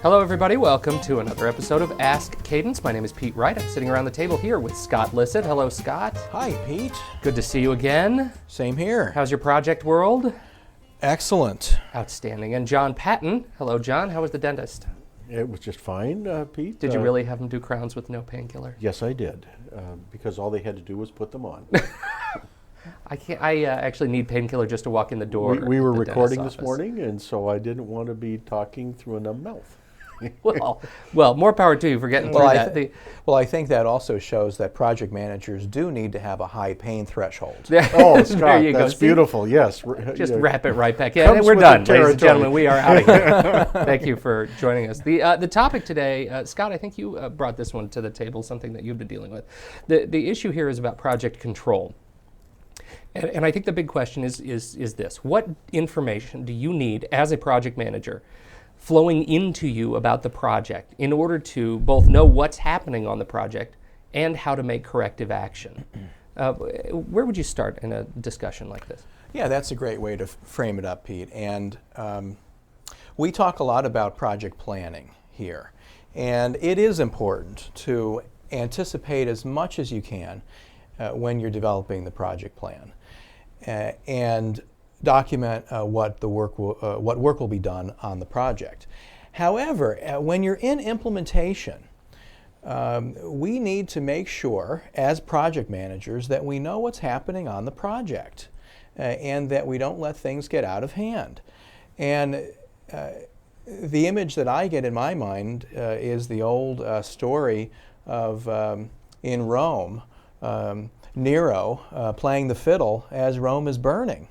Hello, everybody. Welcome to another episode of Ask Cadence. My name is Pete Wright. I'm sitting around the table here with Scott Lissett. Hello, Scott. Hi, Pete. Good to see you again. Same here. How's your project world? Excellent. Outstanding. And John Patton. Hello, John. How was the dentist? It was just fine, Pete. Did you really have him do crowns with no painkiller? Yes, I did, because all they had to do was put them on. I can't. I actually need painkiller just to walk in the door. We were at the recording dentist's this office. morning, and so I didn't want to be talking through a numb mouth. Well, more power to you for getting through that. I think that also shows that project managers do need to have a high pain threshold. Oh, Scott, there you that's go. See? beautiful. Yes, Just wrap it right back in. Comes We're with done, the ladies and territory. gentlemen. We are out of here. Thank you for joining us. The topic today, Scott, I think you brought this one to the table, something that you've been dealing with. The issue here is about project control. And I think the big question is this. What information do you need as a project manager flowing into you about the project in order to both know what's happening on the project and how to make corrective action? Where would you start in a discussion like this? Yeah, that's a great way to frame it up, Pete. And we talk a lot about project planning here. And it is important to anticipate as much as you can when you're developing the project plan. And document what work will be done on the project. However, when you're in implementation, we need to make sure, as project managers, that we know what's happening on the project and that we don't let things get out of hand. And the image that I get in my mind is the old story of in Rome, Nero playing the fiddle as Rome is burning.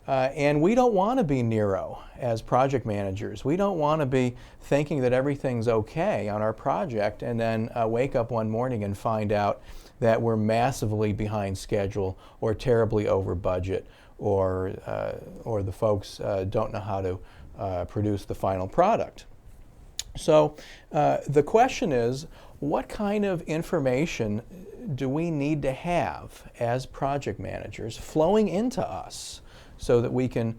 And we don't want to be Nero as project managers. We don't want to be thinking that everything's okay on our project and then wake up one morning and find out that we're massively behind schedule or terribly over budget or the folks don't know how to produce the final product. So the question is, what kind of information do we need to have as project managers flowing into us so that we can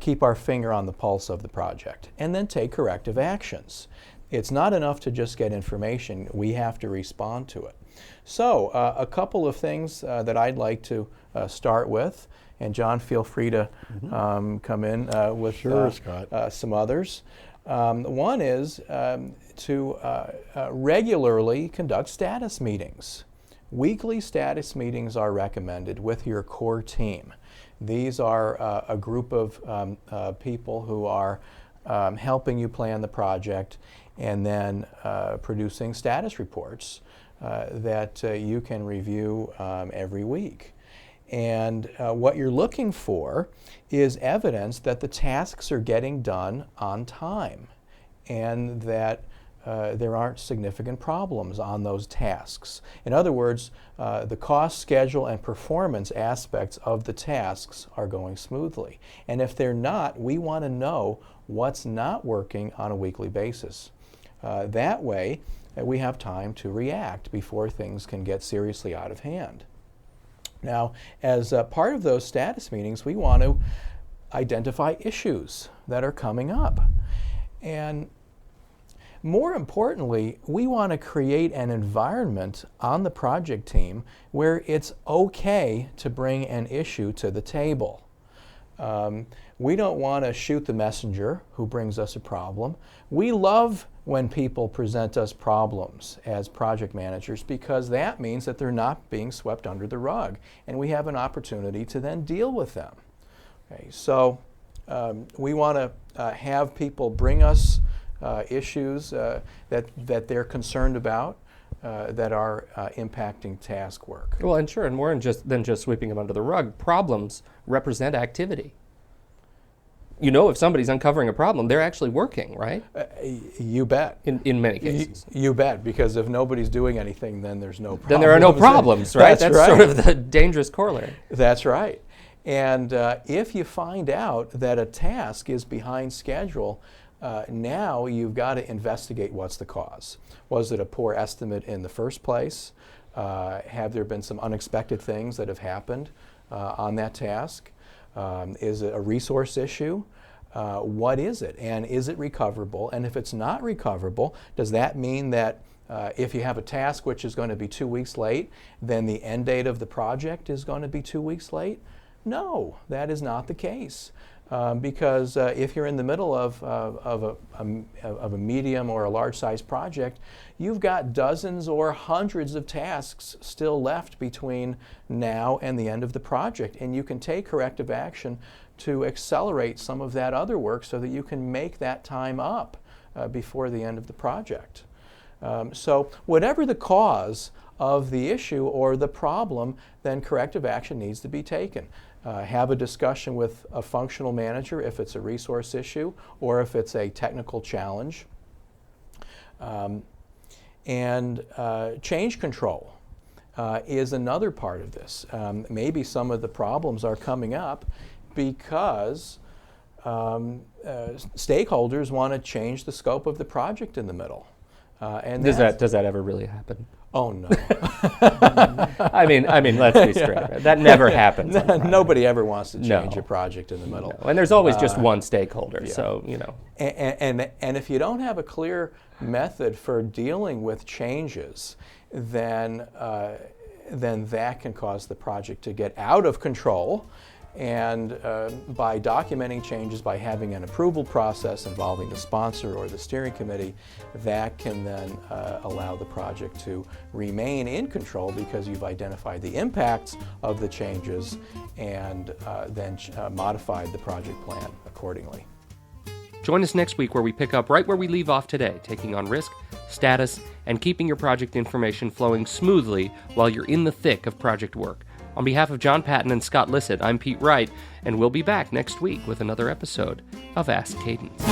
keep our finger on the pulse of the project and then take corrective actions? It's not enough to just get information. We have to respond to it. So a couple of things that I'd like to start with, and John, feel free to come in with Scott. Some others. One is to regularly conduct status meetings. Weekly status meetings are recommended with your core team. These are a group of people who are helping you plan the project and then producing status reports that you can review every week. And what you're looking for is evidence that the tasks are getting done on time and that there aren't significant problems on those tasks. In other words, the cost, schedule, and performance aspects of the tasks are going smoothly. And if they're not, we want to know what's not working on a weekly basis. That way, we have time to react before things can get seriously out of hand. Now, as part of those status meetings, we want to identify issues that are coming up. And more importantly, we want to create an environment on the project team where it's okay to bring an issue to the table. We don't want to shoot the messenger who brings us a problem. We love when people present us problems as project managers because that means that they're not being swept under the rug and we have an opportunity to then deal with them. Okay, so we want to have people bring us issues that they're concerned about that are impacting task work. Well, and sure, and more than just sweeping them under the rug. Problems represent activity. You know, if somebody's uncovering a problem, they're actually working, right? You bet. In many cases. You bet, because if nobody's doing anything, then there's no problems. Then there are no problems, right? That's right. sort of the dangerous corollary. That's right. And if you find out that a task is behind schedule, now you've got to investigate what's the cause. Was it a poor estimate in the first place? Have there been some unexpected things that have happened on that task? Is it a resource issue? what is it, and is it recoverable? And if it's not recoverable, does that mean that if you have a task which is going to be 2 weeks late, then the end date of the project is going to be 2 weeks late? No, that is not the case. Because if you're in the middle of a medium or a large size project, you've got dozens or hundreds of tasks still left between now and the end of the project, and you can take corrective action to accelerate some of that other work so that you can make that time up before the end of the project. So whatever the cause of the issue or the problem, then corrective action needs to be taken. Have a discussion with a functional manager if it's a resource issue or if it's a technical challenge. Change control is another part of this. Maybe some of the problems are coming up because stakeholders want to change the scope of the project in the middle. Does that ever really happen? Oh no! I mean, let's be straight. That never happens. Nobody ever wants to change No. a project in the middle. No. And there's always just one stakeholder, so you know. And if you don't have a clear method for dealing with changes, then that can cause the project to get out of control. And by documenting changes, by having an approval process involving the sponsor or the steering committee, that can then allow the project to remain in control because you've identified the impacts of the changes and then modified the project plan accordingly. Join us next week where we pick up right where we leave off today, taking on risk, status, and keeping your project information flowing smoothly while you're in the thick of project work. On behalf of John Patton and Scott Lissett, I'm Pete Wright, and we'll be back next week with another episode of Ask Cadence.